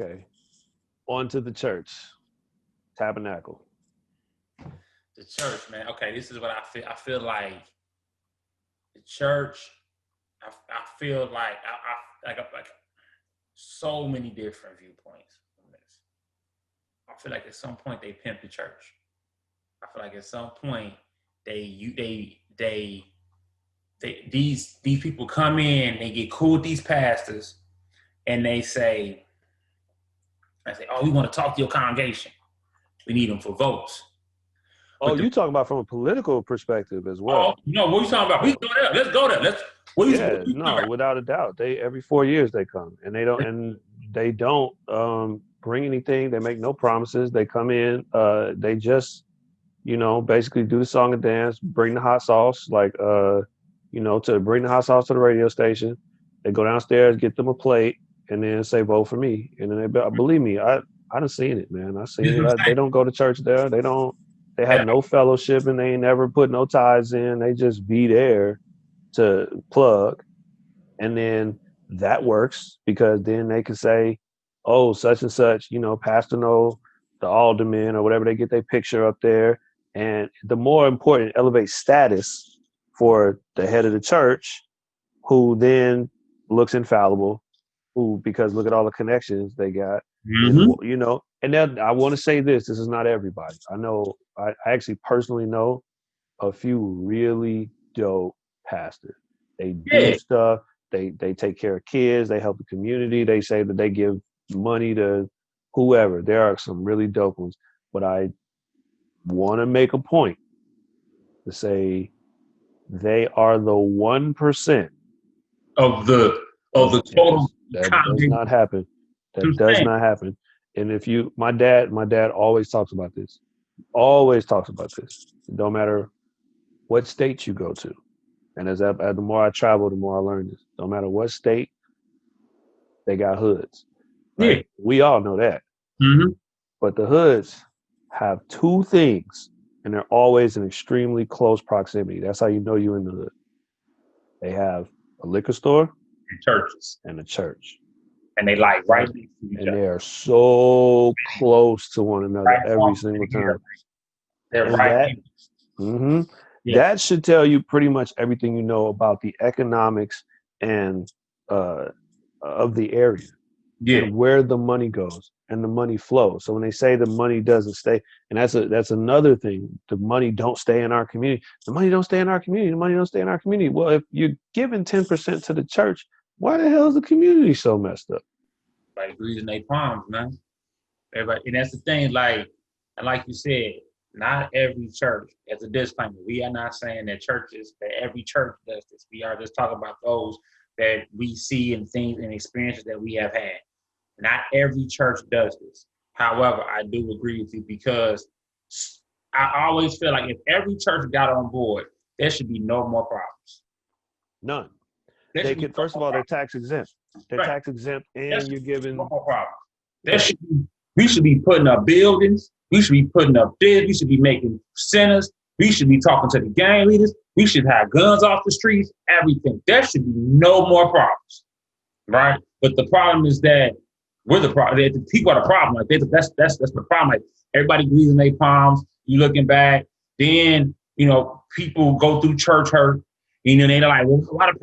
Okay. On to the church, tabernacle. The church, man. Okay, this is what I feel. I feel like the church. I feel like like so many different viewpoints from this. I feel like at some point they pimp the church. I feel like at some point these people come in, they get cool with these pastors, and I say, oh, we want to talk to your congregation. We need them for votes. Oh, you talking about from a political perspective as Oh, well? no, what are you talking about? We Oh, can go there. Let's go there. What yeah, you talking no, about? without a doubt. They every 4 years they come, and they don't bring anything. They make no promises. They come in. They just basically do the song and dance, bring the hot sauce, to bring the hot sauce to the radio station. They go downstairs, get them a plate, and then say vote for me. And then believe me, I done seen it, man. I This seen is what it. I'm They saying. don't go to church there. They don't. They have That, no fellowship, and they ain't never put no ties in. They just be there to plug, and then that works because then they can say, "Oh, such and such," Pastor No, the alderman or whatever. They get their picture up there, and the more important, elevate status for the head of the church, who then looks infallible. Who, because look at all the connections they got. Then mm-hmm. and then I want to say this. This is not everybody. I know. I actually personally know a few really dope pastors. They do Yeah. stuff. They take care of kids. They help the community. They say that they give money to whoever. There are some really dope ones, but I want to make a point to say they are the 1%. Of the of Of the total yes, that does congregation. not happen. That I'm does saying. not happen. And if you, my dad always talks about this. Always talks about this. No matter what state you go to. And the more I travel, the more I learn this. No matter what state, they got hoods, Yeah. right? We all know that. Mm-hmm. But the hoods have two things, and they're always in extremely close proximity. That's how you know you're in the hood. They have a liquor store In churches, and a church, and they like right right? next to each And other, they are so close to one another right every along the single here. time. They're And right. hmm Yeah. that should tell you pretty much everything you know about the economics and uh, of the area, Yeah. and where the money goes and the money flows. So when they say the money doesn't stay, and that's another thing, the money don't stay in our community. The money don't stay in our community. The money don't stay in our community. Well, if you're giving 10% to the church, why the hell is the community so messed up? Like greasing their palms, man. Everybody, and that's the thing. Like you said, not every church. As a disclaimer, we are not saying that every church does this. We are just talking about those that we see and things and experiences that we have had. Not every church does this. However, I do agree with you because I always feel like if every church got on board, there should be no more problems. None. There They should be could, no first of more all, they're problems. tax exempt. They're Right. tax exempt, There and should you're be no giving, more problems. There yeah. should be, we should be putting up buildings. We should be putting up this. We should be making centers. We should be talking to the gang leaders. We should have guns off the streets. Everything. There should be no more problems, right? But the problem is that we're the problem. The people are the problem. Like that's the problem. Like everybody greasing their palms. You looking back, then people go through church hurt. They're like, well, a lot of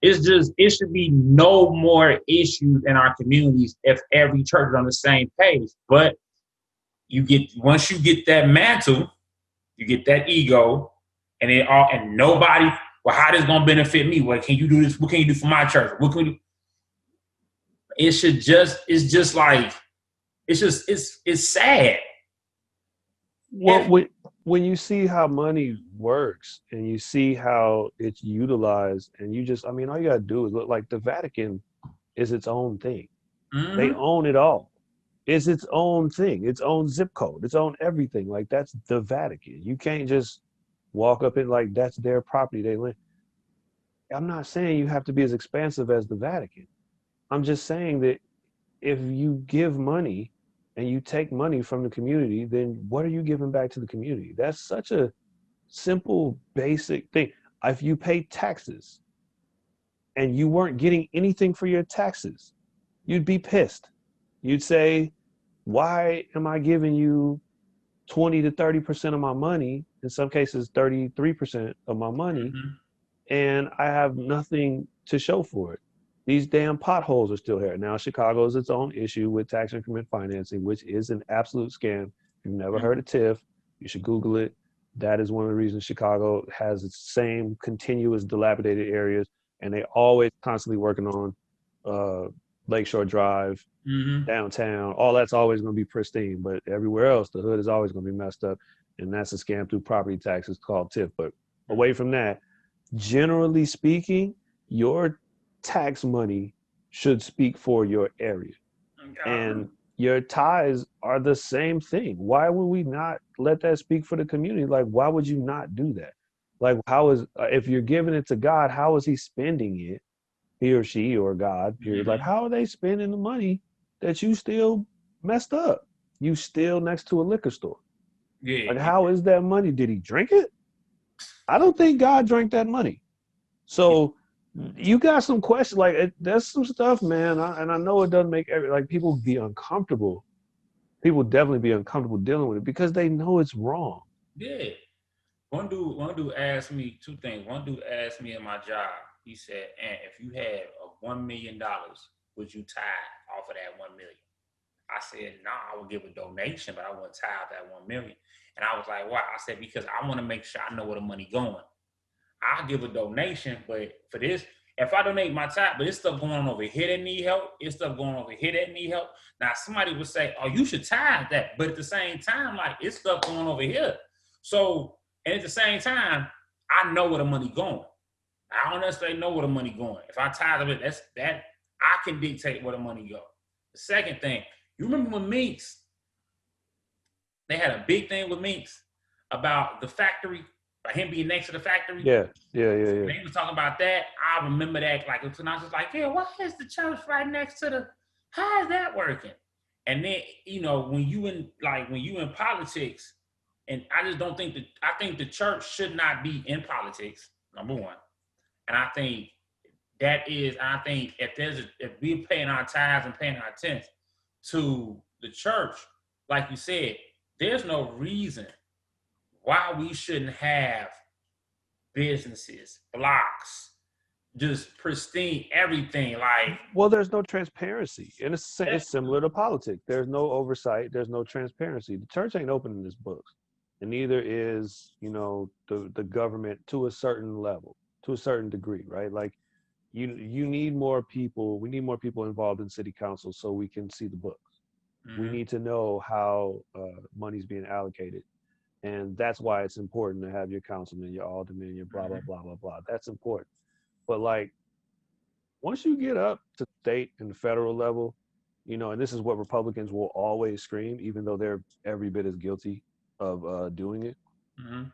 it should be no more issues in our communities if every church is on the same page. But once you get that mantle, you get that ego, and nobody. Well, how this gonna benefit me? What can you do this? What can you do for my church? What can we do? It's just like it's sad. Well, when you see how money works and you see how it's utilized, and I mean, all you gotta do is look. Like the Vatican is its own thing. They Mm-hmm. own it all. It's its own thing, its own zip code, its own everything. Like that's the Vatican. You can't just walk up and like that's their property. They live. I'm not saying you have to be as expansive as the Vatican. I'm just saying that if you give money and you take money from the community, then what are you giving back to the community? That's such a simple, basic thing. If you pay taxes and you weren't getting anything for your taxes, you'd be pissed. You'd say, why am I giving you 20 to 30% of my money, in some cases 33% of my money, Mhm. and I have nothing to show for it? These damn potholes are still here. Now, Chicago is its own issue with tax increment financing, which is an absolute scam. If you've never heard of TIF, you should Google it. That is one of the reasons Chicago has its same continuous dilapidated areas, and they always constantly working on uh, Lakeshore Drive, Mhm. downtown. All that's always going to be pristine, but everywhere else, the hood is always going to be messed up, and that's a scam through property taxes called TIF. But away from that, generally speaking, your tax money should speak for your area. Mhm. And your ties are the same thing. Why would we not let that speak for the community? Like, why would you not do that? Like, how is, if you're giving it to God, how is he spending it? He or she or God, period. Like, Mhm. how are they spending the money that you still messed up? You still next to a liquor store. Yeah. Like, how is that money? Did he drink it? I don't think God drank that money. So you got some questions. Like, there's some stuff, man. And I know it doesn't make like people be uncomfortable. People definitely be uncomfortable dealing with it because they know it's wrong. Yeah. One dude asked me two things. One dude asked me at my job. He said, "And if you had $1 million, would you tithe off of that 1 million?" I said, "Nah, I would give a donation, but I wouldn't tithe that 1 million." And I was like, "Why?" I said, "Because I want to make sure I know where the money going. I'll give a donation, but for this, if I donate my tithe, but it's stuff going on over here that need help, it's stuff going on over here that need help." Now somebody would say, "Oh, you should tithe that," but at the same time, like it's stuff going over here. So, and at the same time, I know where the money going. I don't necessarily know where the money going. If I tithe of it, that's that I can dictate where the money go. The second thing, you remember when Minks, they had a big thing with Minks about the factory, about him being next to the factory. Yeah, yeah, yeah, yeah. When he was talking about that, I remember that like when I was just like, yeah, why is the church right next to the? How is that working? And then when you in politics, and I just don't think that I think the church should not be in politics. Number one, and I think I think if we're paying our tithes and paying our tenth to the church, like you said, there's no reason why we shouldn't have businesses, blocks, just pristine, everything. Like, Well, there's no transparency, and it's similar to politics. There's no oversight. There's no transparency. The church ain't opening its books, and neither is the government to a certain level, to a certain degree, right? Like you need more people. We need more people involved in city council so we can see the books. We mm-hmm, need to know how money's being allocated, and that's why it's important to have your councilman, your alderman, your blah blah mm-hmm, blah blah blah. That's important. But like once you get up to state and federal level, and this is what Republicans will always scream, even though they're every bit as guilty of doing it. mm-hmm.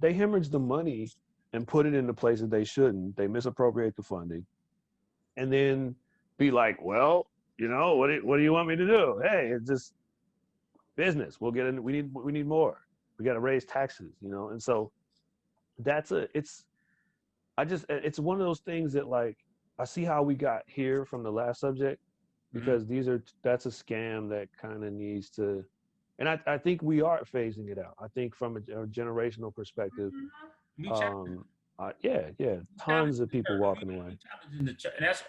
They hemorrhage the money and put it into places they shouldn't. They misappropriate the funding, and then be like, "Well, what do you want me to do? Hey, it's just business. We'll get in. We need more. We got to raise taxes, And so it's one of those things that like I see how we got here from the last subject Mm-hmm. because that's a scam that kind of needs to, and I think we are phasing it out. I think from a generational perspective, We um, yeah, tons of people challenge, walking away. we challenging the church, and that's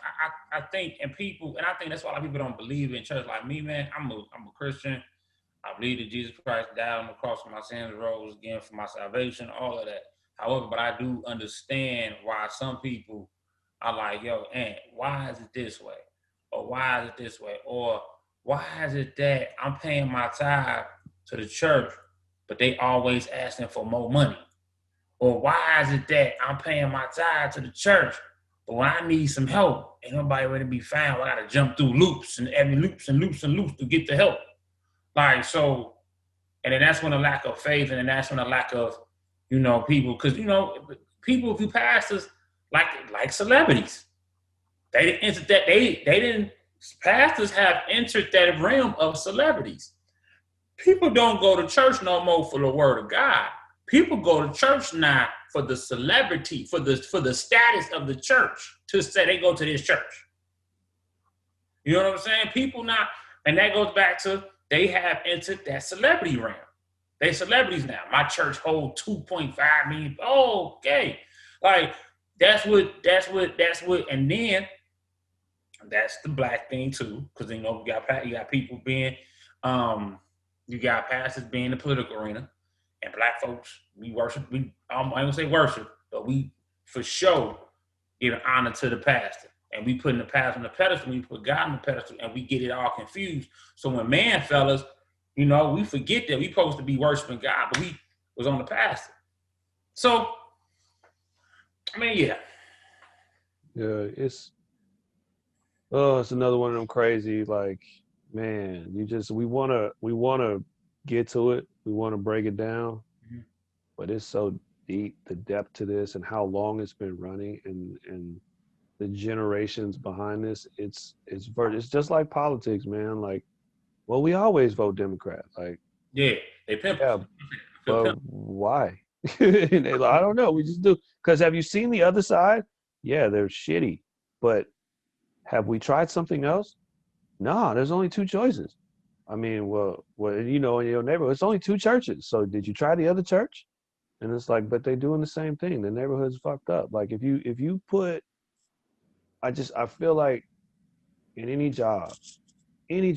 I think, and people, and I think that's why a lot of people don't believe in church like me, man. I'm a Christian. I believe that Jesus Christ died on the cross for my sins, rose again for my salvation, all of that. However, but I do understand why some people are like, yo, and why is it this way? Or why is it this way? Or why is it that I'm paying my tithe to the church, but they always asking for more money? Or why is it that I'm paying my tithe to the church, but when I need some help, ain't nobody ready to be found. I gotta jump through loops and every loops and loops and loops to get the help. Like so, and then that's when a lack of faith, and then that's when a lack of, people, because people who pastors like celebrities, they didn't enter that they didn't pastors have entered that realm of celebrities. People don't go to church no more for the word of God. People go to church now for the celebrity, for the status of the church, to say they go to this church. You know what I'm saying? People not And that goes back to they have entered that celebrity realm. They celebrities now. My church hold 2.5 million. Oh, okay. Like that's what, and then that's the black thing too, because you got people being, um, you got pastors being in the political arena, and black folks we worship. I ain't gonna say worship, but we for sure give honor to the pastor, and we putting the pastor on the pedestal, we put God on the pedestal, and we get it all confused. So when man fellas, we forget that we supposed to be worshiping God, but we was on the pastor. So I mean, yeah, Yeah, it's another one of them crazy, like, man, we wanna get to it. We wanna break it down, Mhm. but it's so deep, the depth to this and how long it's been running and the generations behind this. It's just like politics, man. Like, well, we always vote Democrat. Like, yeah, they pimp us. yeah, I feel but pimp. why? And they're like, I don't know. We just do. Because have you seen the other side? Yeah, they're shitty. But have we tried something else? No, there's only two choices. I mean, well, in your neighborhood, it's only two churches. So did you try the other church? And it's like, but they're doing the same thing. The neighborhood's fucked up. Like if you put, I feel like in any job, and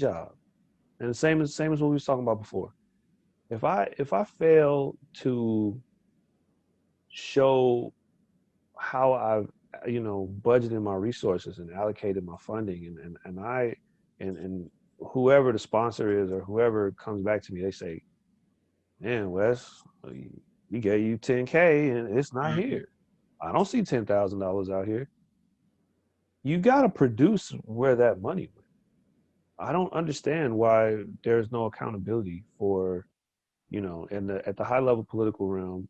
the same as what we was talking about before. If I fail to show how I've budgeted my resources and allocated my funding and whoever the sponsor is or whoever comes back to me, they say, man, Wes, we gave you 10K and it's not Mhm. here. I don't see $10,000 out here. You got to produce where that money went. I don't understand why there's no accountability for, at the high level political realm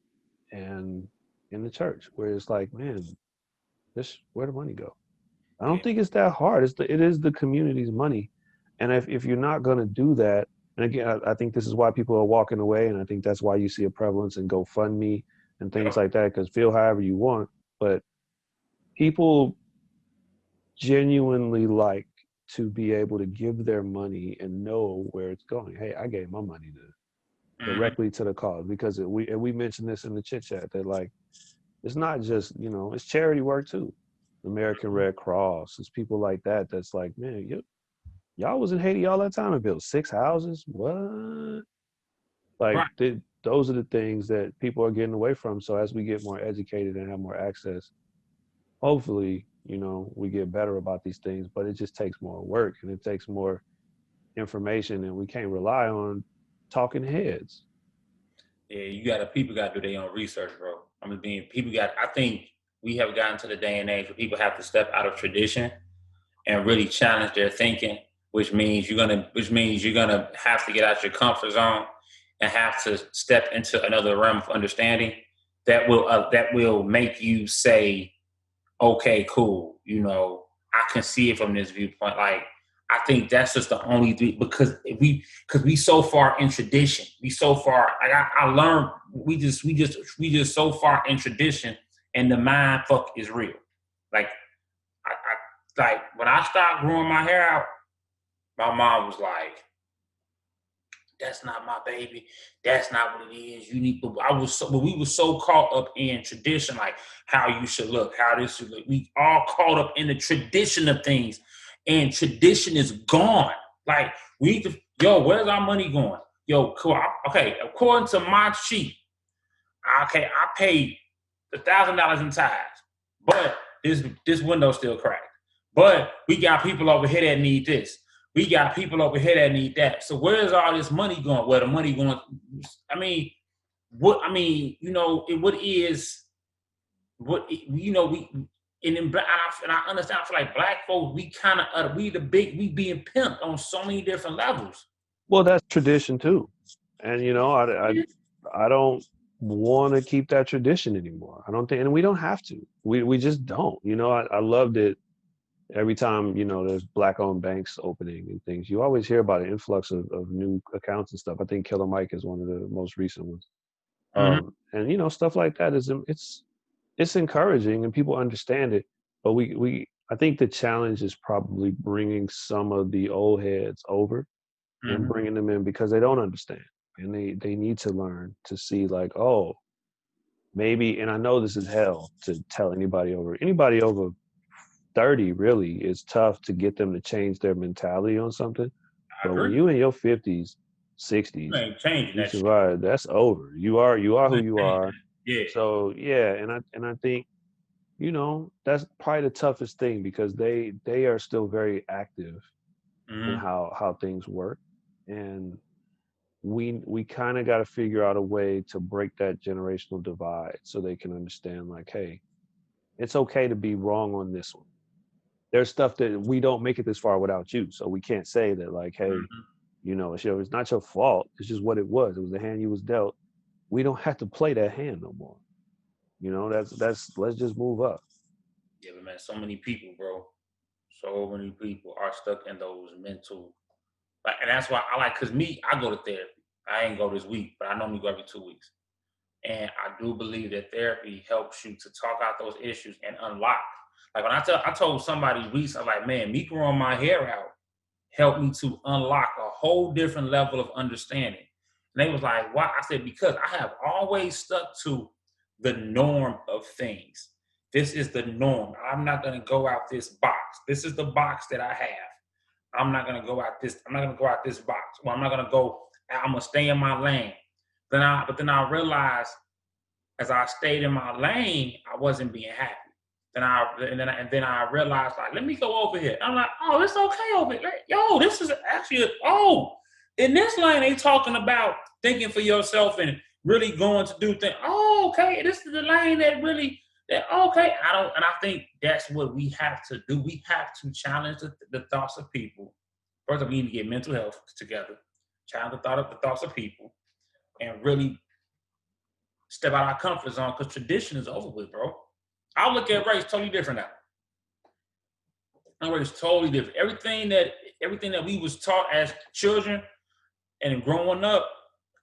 and in the church, where it's like, man, this where the money go. I Yeah. don't think it's that hard. It is the community's money, and if you're not going to do that, and again, I think this is why people are walking away, and I think that's why you see a prevalence in GoFundMe and things Yep. like that. Because feel however you want, but people genuinely like to be able to give their money and know where it's going. Hey, I gave my money Mhm. directly to the cause because we mentioned this in the chit chat that like it's not just it's charity work too. American Red Cross, it's people like that that's like, man, y'all was in Haiti all that time and built 6 houses. What? Like Right. those are the things that people are getting away from. So as we get more educated and have more access, hopefully, we get better about these things. But it just takes more work and it takes more information, and we can't rely on talking heads. Yeah, people gotta do their own research, bro. I mean, I think we have gotten to the day and age where people have to step out of tradition and really challenge their thinking, which means you're gonna have to get out your comfort zone and have to step into another realm of understanding that will make you say, okay, cool. I can see it from this viewpoint. Like, I think that's just the only because we so far in tradition. We so far. Like I learned. We just so far in tradition, and the mind fuck is real. Like like when I stopped growing my hair out, my mom was like, "That's not my baby. That's not what it is. You need." But we were so caught up in tradition, like how you should look, how this should look. We all caught up in the tradition of things, and tradition is gone. Like where's our money going? Yo, cool. Okay, according to my sheet, okay, I paid $1,000 in tithes, but this window's still cracked. But we got people over here that need this. We got people over here that need that. So where's all this money going? Where the money going? I mean, what I mean, what is what we and in black and I understand. I feel like black folks, we kind of we being pimped on so many different levels. Well, that's tradition too, and I don't want to keep that tradition anymore. I don't think, and we don't have to. We just don't. I loved it every time there's black-owned banks opening and things. You always hear about an influx of new accounts and stuff. I think Killer Mike is one of the most recent ones. Mm-hmm. And stuff like that it's encouraging and people understand it. But I think the challenge is probably bringing some of the old heads over and Hmm. bringing them in because they don't understand and they need to learn to see like, oh, maybe. And I know this is hell to tell anybody over 30 really is tough to get them to change their mentality on something. I But when agree. you in your 50s, You 60s, ain't changing you that shit. survive, that's over. You are You who ain't you changing are. that. Yeah. So yeah, and I think, that's probably the toughest thing because they are still very active in Hmm. how things work. And we kind of got to figure out a way to break that generational divide so they can understand like, hey, it's okay to be wrong on this one. There's stuff that we don't make it this far without you, so we can't say that like, hey, Hmm. it's not your fault, it's just what it was. It was the hand you was dealt. We don't have to play that hand no more. That's let's just move up. Yeah, but man, so many people, bro. So many people are stuck in those mental, like, and that's why I like. Cause me, I go to therapy. I ain't go this week, but I normally go every 2 weeks. And I do believe that therapy helps you to talk out those issues and unlock. Like when I told somebody recently, I'm like, man, me growing my hair out helped me to unlock a whole different level of understanding. And they was like, why? I said, because I have always stuck to the norm of things. This is the norm. I'm not gonna go out this box. This is the box that I have. I'm not gonna go out this box. Well, I'm not gonna go, I'm gonna stay in my lane. But then I realized as I stayed in my lane, I wasn't being happy. Then I realized like, let me go over here. I'm like, oh, it's okay over here. Like, yo, this is actually in this lane they talking about thinking for yourself and really going to do things. Oh, okay, this is the lane that really that okay. I think that's what we have to do. We have to challenge the thoughts of people. First of all, we need to get mental health together, challenge the thoughts of people, and really step out of our comfort zone because tradition is over with, bro. I look at race totally different now. Race totally different. Everything that we was taught as children and growing up,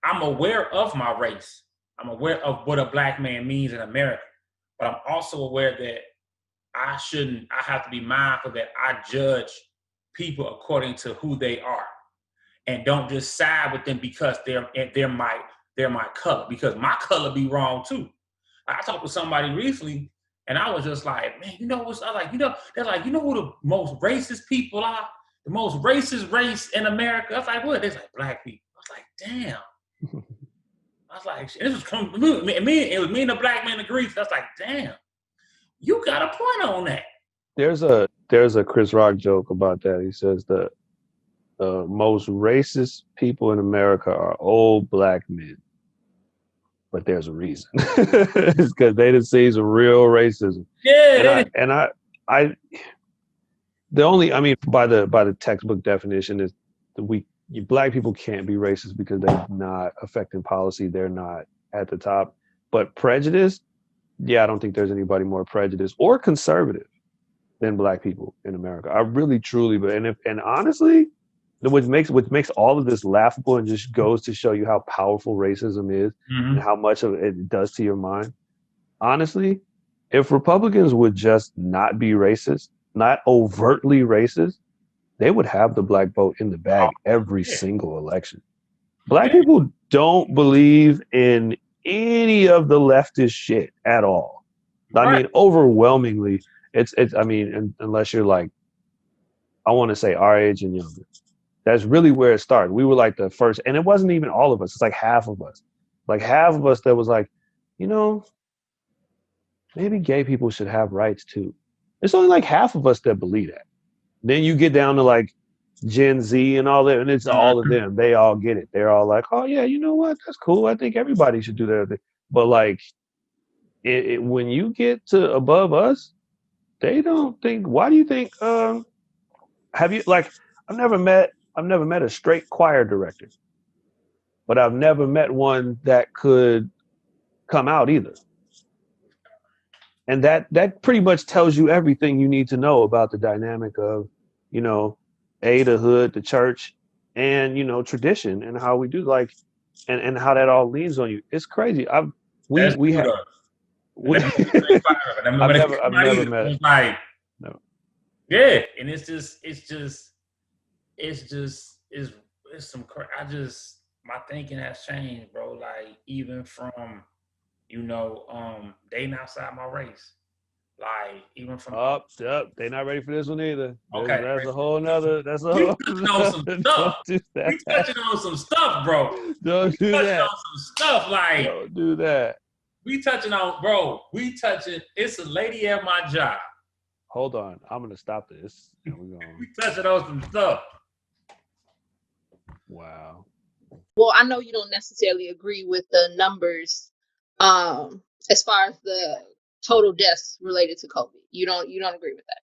I'm aware of my race. I'm aware of what a black man means in America. But I'm also aware that I have to be mindful that I judge people according to who they are and don't just side with them because they're my color because my color be wrong too. I talked to somebody recently, and I was just like, man, you know what's I like, they're like, you know who the most racist people are? The most racist race in America. I was like, what? They're like black people. I was like, damn. I was like, this was coming it was me and the black man agreed. I was like, damn, you got a point on that. There's a Chris Rock joke about that. He says the most racist people in America are old black men, but there's a reason. It's because they didn't see some real racism. Yeah, And I the only, I mean, by the textbook definition is that black people can't be racist because they're not affecting policy. They're not at the top. But prejudice, yeah, I don't think there's anybody more prejudiced or conservative than black people in America. I really truly, but and honestly, which makes all of this laughable and just goes to show you how powerful racism is and mm-hmm. how much of it does to your mind. Honestly, if Republicans would just not be racist, not overtly racist, they would have the black vote in the Oh, bag every yeah, single election. Black yeah, people don't believe in any of the leftist shit at all. I right. mean, overwhelmingly, it's. I mean, unless you're like, I want to say our age and younger. That's really where it started. We were like the first, and it wasn't even all of us. It's like half of us. Like half of us that was like, you know, maybe gay people should have rights too. It's only like half of us that believe that. Then you get down to like Gen Z and all that, and it's all of Mm-hmm. them. They all get it. They're all like, oh yeah, you know what? That's cool. I think everybody should do that. But like, when you get to above us, they don't think. Why do you think? Have you like? I've never met a straight choir director, but I've never met one that could come out either. And that pretty much tells you everything you need to know about the dynamic of, you know, the hood, the church, and tradition and how we do like, and how that all leans on you. It's crazy. I've That's we true have though. And we them people straight fire. And then when I've they never come I've out never either, met it's like no. Yeah, and it's some. I just my thinking has changed, bro. Like even from dating outside my race. Like even from Up, up. They not ready for this one either. okay, That's a whole nother. That's a we whole. touching on some stuff. Don't do that. We touching on some stuff, bro. Don't We do touching that. on some stuff. Like Don't do that. we touching on, bro. We touching. It's a lady at my job. Hold on. I'm gonna stop this. And we're going. We touching on some stuff. Wow. Well, I know you don't necessarily agree with the numbers, as far as the total deaths related to COVID. You don't agree with that.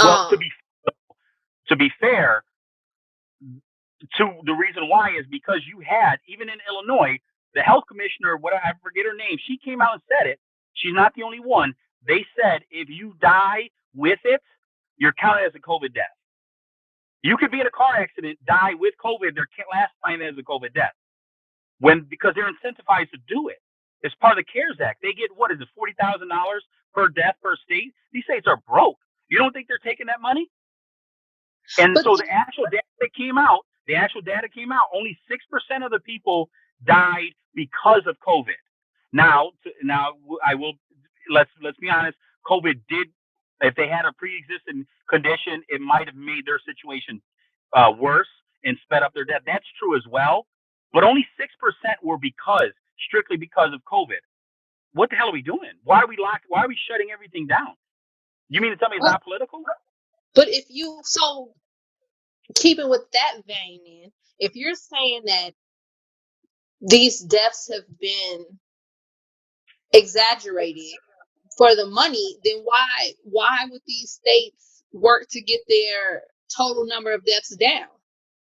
Well, to be fair, to the reason why is because you had, even in Illinois, the health commissioner, whatever, I forget her name, she came out and said it. She's not the only one. They said if you die with it, you're counted as a COVID death. You could be in a car accident, die with COVID, they're classifying it as a COVID death. Because they're incentivized to do it. It's part of the CARES Act. They get, what is it, $40,000 per death per state? These states are broke. You don't think they're taking that money? And so the actual data came out, only 6% of the people died because of COVID. Now let's be honest, COVID did, if they had a pre-existing condition, it might have made their situation worse and sped up their death. That's true as well. But only 6% were strictly because of COVID. What the hell are we doing? Why are we shutting everything down? You mean to tell me it's not political? But keeping with that vein, then, if you're saying that these deaths have been exaggerated for the money, then why would these states work to get their total number of deaths down?